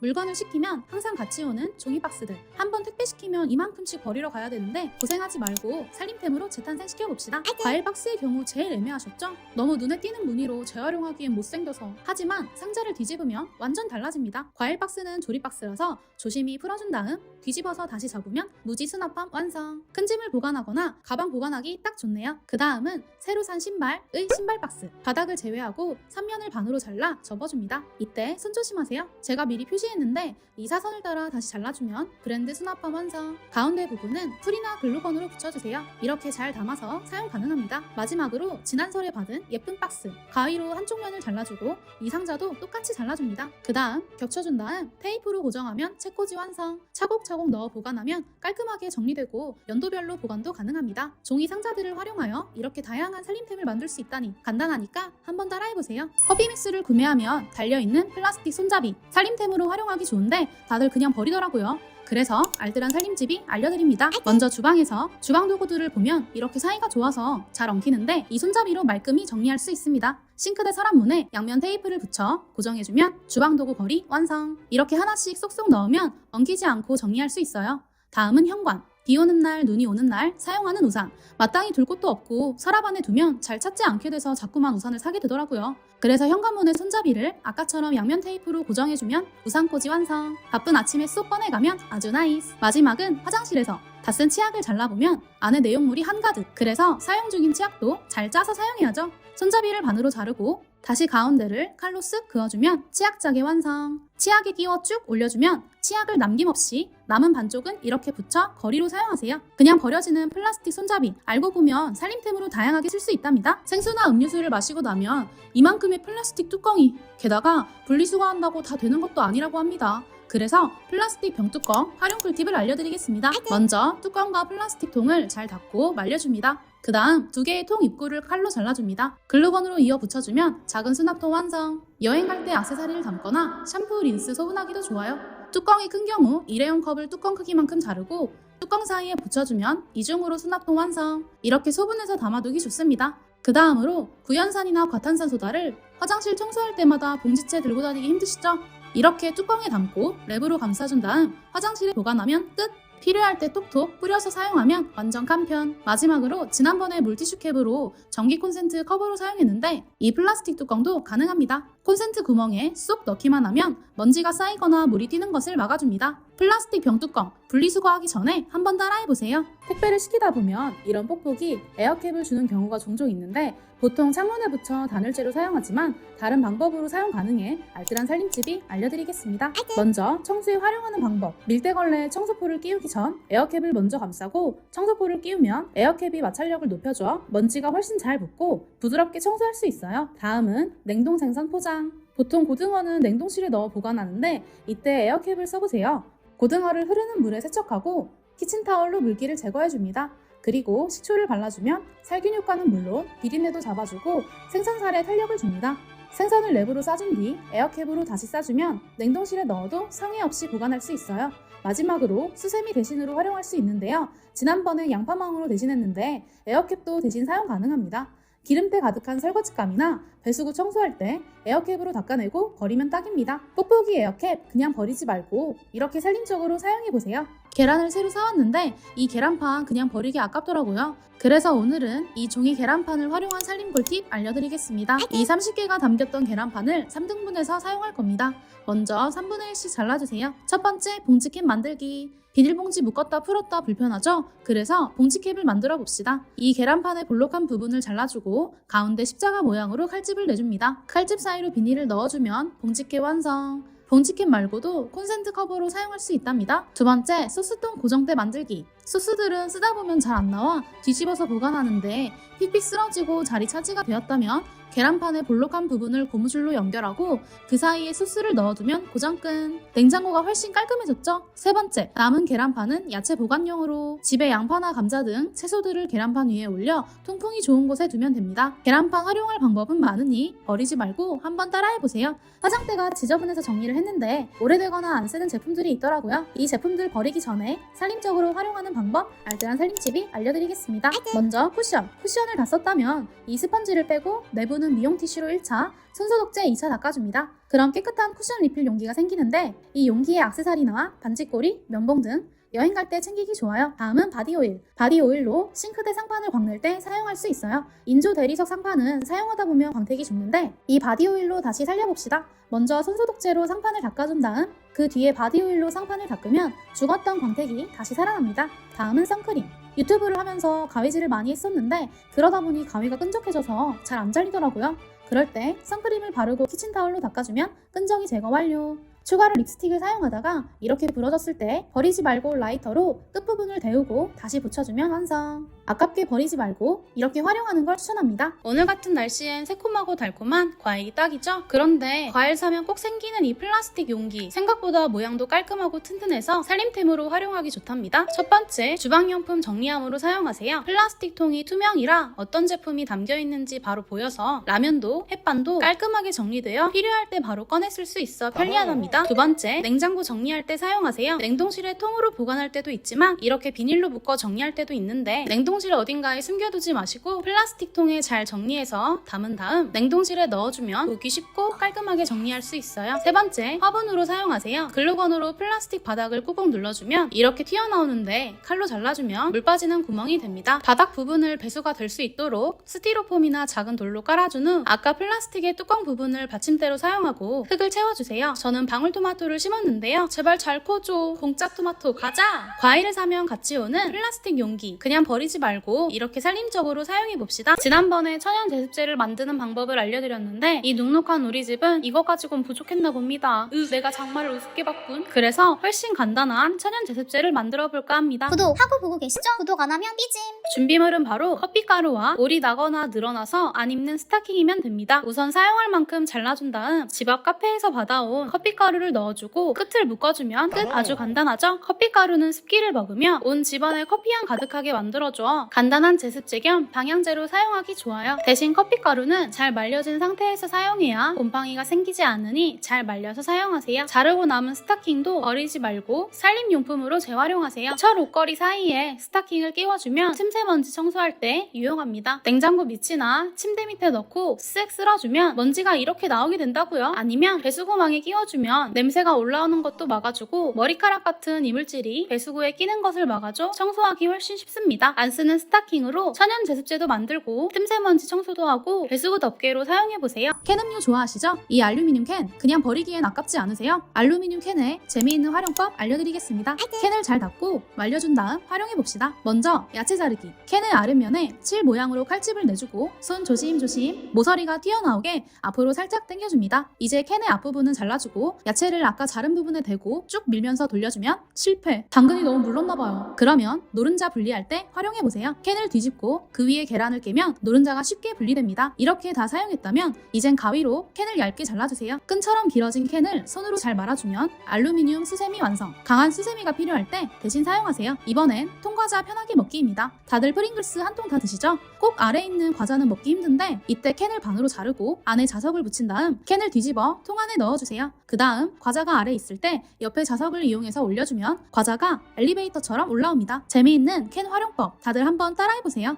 물건을 시키면 항상 같이 오는 종이 박스들. 한번 택배 시키면 이만큼씩 버리러 가야 되는데 고생하지 말고 살림템으로 재탄생시켜봅시다. 과일 박스의 경우 제일 애매하셨죠? 너무 눈에 띄는 무늬로 재활용하기엔 못생겨서. 하지만 상자를 뒤집으면 완전 달라집니다. 과일 박스는 조립 박스라서 조심히 풀어준 다음 뒤집어서 다시 접으면 무지 수납함 완성. 큰 짐을 보관하거나 가방 보관하기 딱 좋네요. 그 다음은 새로 산 신발의 신발 박스. 바닥을 제외하고 3면을 반으로 잘라 접어줍니다. 이때 손 조심하세요. 제가 미리 표시했는데 이 사선을 따라 다시 잘라주면 브랜드 수납함 완성. 가운데 부분은 풀이나 글루건으로 붙여주세요. 이렇게 잘 담아서 사용 가능합니다. 마지막으로 지난설에 받은 예쁜 박스. 가위로 한쪽 면을 잘라주고 이 상자도 똑같이 잘라줍니다. 그 다음 겹쳐준 다음 테이프로 고정하면 책꽂이 완성. 차곡차곡 넣어 보관하면 깔끔하게 정리되고 연도별로 보관도 가능합니다. 종이 상자들을 활용하여 이렇게 다양한 살림템을 만들 수 있다니 간단하니까 한번 따라해보세요. 커피믹스를 구매하면 달려있는 플라스틱 손잡이. 살림템으로 활용하기 좋은데 다들 그냥 버리더라고요. 그래서 알뜰한 살림집이 알려드립니다. 먼저 주방에서 주방 도구들을 보면 이렇게 사이가 좋아서 잘 엉키는데 이 손잡이로 말끔히 정리할 수 있습니다. 싱크대 서랍문에 양면 테이프를 붙여 고정해주면 주방 도구 거리 완성. 이렇게 하나씩 쏙쏙 넣으면 엉키지 않고 정리할 수 있어요. 다음은 현관. 비 오는 날, 눈이 오는 날 사용하는 우산. 마땅히 둘 곳도 없고 서랍 안에 두면 잘 찾지 않게 돼서 자꾸만 우산을 사게 되더라고요. 그래서 현관문에 손잡이를 아까처럼 양면 테이프로 고정해주면 우산꽂이 완성. 바쁜 아침에 쏙 꺼내가면 아주 나이스. 마지막은 화장실에서 다 쓴 치약을 잘라보면 안에 내용물이 한가득. 그래서 사용 중인 치약도 잘 짜서 사용해야죠. 손잡이를 반으로 자르고 다시 가운데를 칼로 쓱 그어주면 치약자개 완성. 치약에 끼워 쭉 올려주면 치약을 남김없이 남은 반쪽은 이렇게 붙여 거리로 사용하세요. 그냥 버려지는 플라스틱 손잡이 알고 보면 살림템으로 다양하게 쓸 수 있답니다. 생수나 음료수를 마시고 나면 이만큼의 플라스틱 뚜껑이 게다가 분리수거한다고 다 되는 것도 아니라고 합니다. 그래서 플라스틱 병뚜껑 활용 꿀팁을 알려드리겠습니다. 먼저 뚜껑과 플라스틱 통을 잘 닫고 말려줍니다. 그 다음 두 개의 통 입구를 칼로 잘라줍니다. 글루건으로 이어 붙여주면 작은 수납통 완성. 여행 갈 때 액세서리를 담거나 샴푸, 린스, 소분하기도 좋아요. 뚜껑이 큰 경우 일회용 컵을 뚜껑 크기만큼 자르고 뚜껑 사이에 붙여주면 이중으로 수납통 완성. 이렇게 소분해서 담아두기 좋습니다. 그 다음으로 구연산이나 과탄산 소다를 화장실 청소할 때마다 봉지채 들고 다니기 힘드시죠? 이렇게 뚜껑에 담고 랩으로 감싸준 다음 화장실에 보관하면 끝! 필요할 때 톡톡 뿌려서 사용하면 완전 간편. 마지막으로 지난번에 물티슈 캡으로 전기 콘센트 커버로 사용했는데 이 플라스틱 뚜껑도 가능합니다. 콘센트 구멍에 쏙 넣기만 하면 먼지가 쌓이거나 물이 튀는 것을 막아줍니다. 플라스틱 병뚜껑 분리수거하기 전에 한번 따라해보세요. 택배를 시키다 보면 이런 뽁뽁이 에어캡을 주는 경우가 종종 있는데 보통 창문에 붙여 단열재로 사용하지만 다른 방법으로 사용 가능해 알뜰한 살림집이 알려드리겠습니다. 먼저 청소에 활용하는 방법. 밀대걸레에 청소포를 끼우기 전 에어캡을 먼저 감싸고 청소포를 끼우면 에어캡이 마찰력을 높여줘 먼지가 훨씬 잘 붙고 부드럽게 청소할 수 있어요. 다음은 냉동 생선 포장. 보통 고등어는 냉동실에 넣어 보관하는데 이때 에어캡을 써보세요. 고등어를 흐르는 물에 세척하고 키친타월로 물기를 제거해줍니다. 그리고 식초를 발라주면 살균 효과는 물론 비린내도 잡아주고 생선살에 탄력을 줍니다. 생선을 랩으로 싸준 뒤 에어캡으로 다시 싸주면 냉동실에 넣어도 상해 없이 보관할 수 있어요. 마지막으로 수세미 대신으로 활용할 수 있는데요. 지난번에 양파망으로 대신했는데 에어캡도 대신 사용 가능합니다. 기름때 가득한 설거지감이나 배수구 청소할 때 에어캡으로 닦아내고 버리면 딱입니다. 뽁뽁이 에어캡 그냥 버리지 말고 이렇게 살림적으로 사용해보세요. 계란을 새로 사왔는데 이 계란판 그냥 버리기 아깝더라고요. 그래서 오늘은 이 종이 계란판을 활용한 살림 꿀팁 알려드리겠습니다. 이 30개가 담겼던 계란판을 3등분해서 사용할 겁니다. 먼저 3분의 1씩 잘라주세요. 첫 번째 봉지캡 만들기. 비닐봉지 묶었다 풀었다 불편하죠? 그래서 봉지캡을 만들어 봅시다. 이 계란판의 볼록한 부분을 잘라주고 가운데 십자가 모양으로 칼집을 내줍니다. 칼집 사이로 비닐을 넣어주면 봉지캡 완성. 봉지캡 말고도 콘센트 커버로 사용할 수 있답니다. 두 번째, 소스통 고정대 만들기. 소스들은 쓰다 보면 잘 안 나와 뒤집어서 보관하는데 픽픽 쓰러지고 자리 차지가 되었다면 계란판의 볼록한 부분을 고무줄로 연결하고 그 사이에 소스를 넣어두면 고정끈. 냉장고가 훨씬 깔끔해졌죠? 세 번째, 남은 계란판은 야채 보관용으로 집에 양파나 감자 등 채소들을 계란판 위에 올려 통풍이 좋은 곳에 두면 됩니다. 계란판 활용할 방법은 많으니 버리지 말고 한번 따라해보세요. 화장대가 지저분해서 정리를 했는데 오래되거나 안 쓰는 제품들이 있더라고요. 이 제품들 버리기 전에 살림적으로 활용하는 방법 알뜰한 살림집이 알려드리겠습니다. 먼저 쿠션을 다 썼다면 이 스펀지를 빼고 내부는 미용 티슈로 1차, 손소독제 2차 닦아줍니다. 그럼 깨끗한 쿠션 리필 용기가 생기는데 이 용기에 액세서리나 반지꼬리, 면봉 등 여행 갈 때 챙기기 좋아요. 다음은 바디오일. 바디오일로 싱크대 상판을 광낼 때 사용할 수 있어요. 인조 대리석 상판은 사용하다 보면 광택이 죽는데 이 바디오일로 다시 살려봅시다. 먼저 손소독제로 상판을 닦아준 다음 그 뒤에 바디오일로 상판을 닦으면 죽었던 광택이 다시 살아납니다. 다음은 선크림. 유튜브를 하면서 가위질을 많이 했었는데 그러다 보니 가위가 끈적해져서 잘 안 잘리더라고요. 그럴 때 선크림을 바르고 키친타올로 닦아주면 끈적이 제거 완료. 추가로 립스틱을 사용하다가 이렇게 부러졌을 때 버리지 말고 라이터로 끝부분을 데우고 다시 붙여주면 완성. 아깝게 버리지 말고 이렇게 활용하는 걸 추천합니다. 오늘 같은 날씨엔 새콤하고 달콤한 과일이 딱이죠? 그런데 과일 사면 꼭 생기는 이 플라스틱 용기, 생각보다 모양도 깔끔하고 튼튼해서 살림템으로 활용하기 좋답니다. 첫 번째, 주방용품 정리함으로 사용하세요. 플라스틱 통이 투명이라 어떤 제품이 담겨있는지 바로 보여서 라면도 햇반도 깔끔하게 정리되어 필요할 때 바로 꺼내 쓸 수 있어 편리하답니다. 두 번째, 냉장고 정리할 때 사용하세요. 냉동실에 통으로 보관할 때도 있지만 이렇게 비닐로 묶어 정리할 때도 있는데 냉동실 어딘가에 숨겨두지 마시고 플라스틱 통에 잘 정리해서 담은 다음 냉동실에 넣어주면 보기 쉽고 깔끔하게 정리할 수 있어요. 세 번째, 화분으로 사용하세요. 글루건으로 플라스틱 바닥을 꾹꾹 눌러주면 이렇게 튀어나오는데 칼로 잘라주면 물 빠지는 구멍이 됩니다. 바닥 부분을 배수가 될 수 있도록 스티로폼이나 작은 돌로 깔아준 후 아까 플라스틱의 뚜껑 부분을 받침대로 사용하고 흙을 채워주세요. 저는 방울토마토를 심었는데요. 제발 잘 커줘. 공짜 토마토 가자! 과일을 사면 같이 오는 플라스틱 용기 그냥 버리지 말고 이렇게 살림적으로 사용해봅시다. 지난번에 천연 제습제를 만드는 방법을 알려드렸는데 이 눅눅한 우리 집은 이거 가지고는 부족했나 봅니다. 내가 정말 우습게 봤군. 그래서 훨씬 간단한 천연 제습제를 만들어볼까 합니다. 구독하고 보고 계시죠? 구독 안 하면 삐짐. 준비물은 바로 커피가루와 올이 나거나 늘어나서 안 입는 스타킹이면 됩니다. 우선 사용할 만큼 잘라준 다음 집 앞 카페에서 받아온 커피가루를 넣어주고 끝을 묶어주면 끝. 아주 간단하죠? 커피가루는 습기를 먹으며 온 집안을 커피향 가득하게 만들어줘 간단한 제습제 겸 방향제로 사용하기 좋아요. 대신 커피가루는 잘 말려진 상태에서 사용해야 곰팡이가 생기지 않으니 잘 말려서 사용하세요. 자르고 남은 스타킹도 버리지 말고 살림용품으로 재활용하세요. 철 옷걸이 사이에 스타킹을 끼워주면 틈새먼지 청소할 때 유용합니다. 냉장고 밑이나 침대 밑에 넣고 쓱 쓸어주면 먼지가 이렇게 나오게 된다고요. 아니면 배수구망에 끼워주면 냄새가 올라오는 것도 막아주고 머리카락 같은 이물질이 배수구에 끼는 것을 막아줘 청소하기 훨씬 쉽습니다. 안 쓰는 스타킹으로 천연 제습제도 만들고 틈새먼지 청소도 하고 배수구 덮개로 사용해보세요. 캔 음료 좋아하시죠? 이 알루미늄 캔 그냥 버리기엔 아깝지 않으세요? 알루미늄 캔의 재미있는 활용법 알려드리겠습니다. 캔을 잘 닫고 말려준 다음 활용해봅시다. 먼저 야채 자르기. 캔의 아랫면에 칠 모양으로 칼집을 내주고 손 조심조심 모서리가 튀어나오게 앞으로 살짝 당겨줍니다. 이제 캔의 앞부분은 잘라주고 야채를 아까 자른 부분에 대고 쭉 밀면서 돌려주면 실패. 당근이 너무 물렀나봐요. 그러면 노른자 분리할 때 활용해보세요. 캔을 뒤집고 그 위에 계란을 깨면 노른자가 쉽게 분리됩니다. 이렇게 다 사용했다면 이젠 가위로 캔을 얇게 잘라주세요. 끈처럼 길어진 캔을 손으로 잘 말아주면 알루미늄 수세미 완성. 강한 수세미가 필요할 때 대신 사용하세요. 이번엔 통과자 편하게 먹기입니다. 다들 프링글스 한 통 다 드시죠? 꼭 아래에 있는 과자는 먹기 힘든데 이때 캔을 반으로 자르고 안에 자석을 붙인 다음 캔을 뒤집어 통 안에 넣어주세요. 그 다음 과자가 아래에 있을 때 옆에 자석을 이용해서 올려주면 과자가 엘리베이터처럼 올라옵니다. 재미있는 캔 활용법 다들 한번 따라해보세요.